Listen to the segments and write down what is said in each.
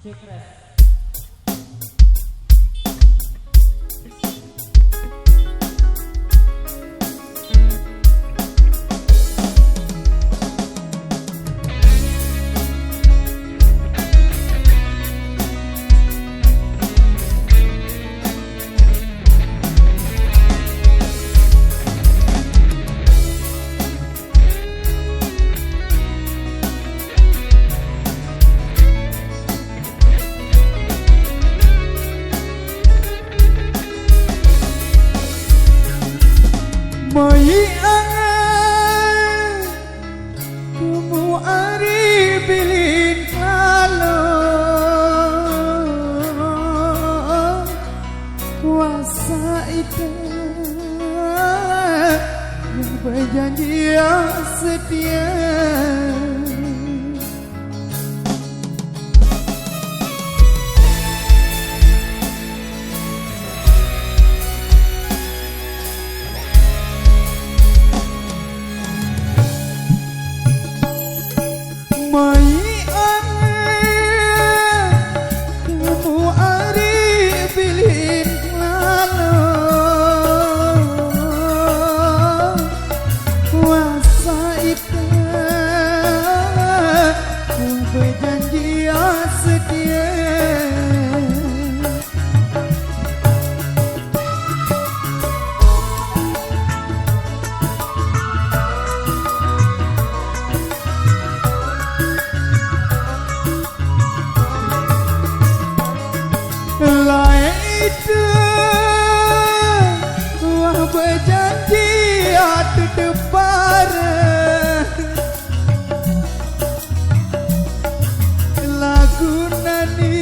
Secret. Mai angan kamu ari bilin kalau kuasa itu yang berjanji setia. Mai angan kamu ari bilin kalau kuasa itu berjanji setia. Lain itu wah berjanji ada depan lagu nani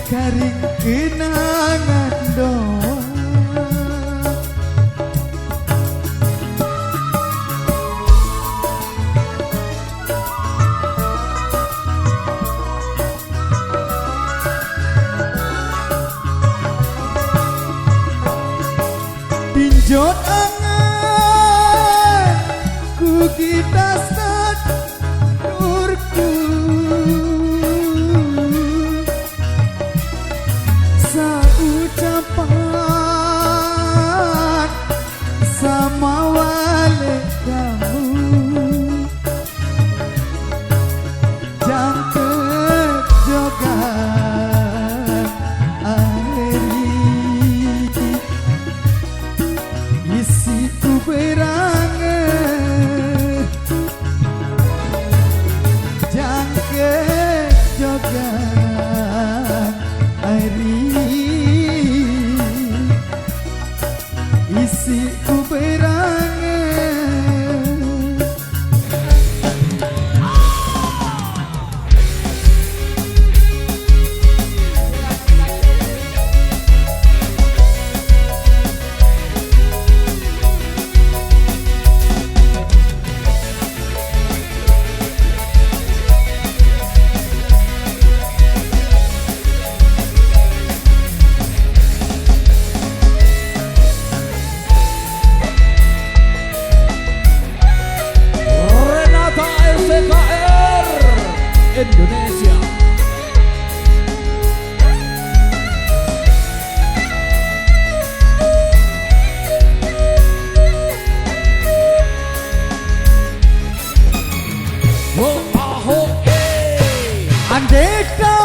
garing kenangan doang. Pinjot angan ku kita sadurku saucapan sama wale kamu jangkep jogan isi ku berangan jangkep jogan airi isi ku berangan. Indonesia. Andeka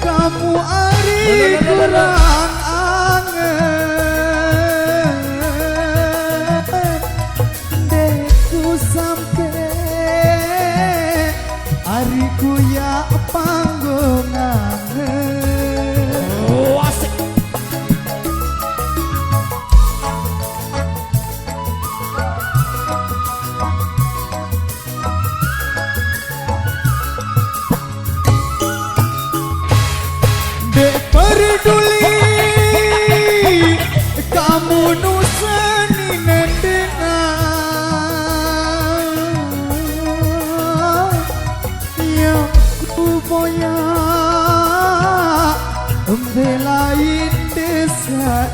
kamu ari kurang angen deku sampai ariku ya panggungan. Oh, asik. Dek peduli kamu nusani nendengan yang ku boya belain desa.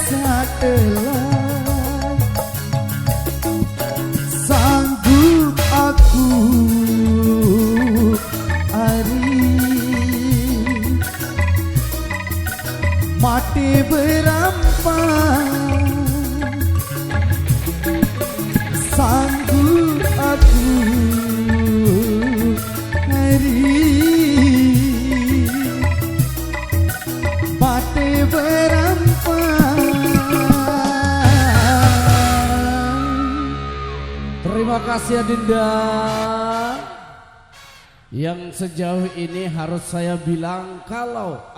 satelah sanggup aku ari mati berampan sanggup aku hari mati berampan. Terima kasih Adinda. Yang sejauh ini harus saya bilang kalau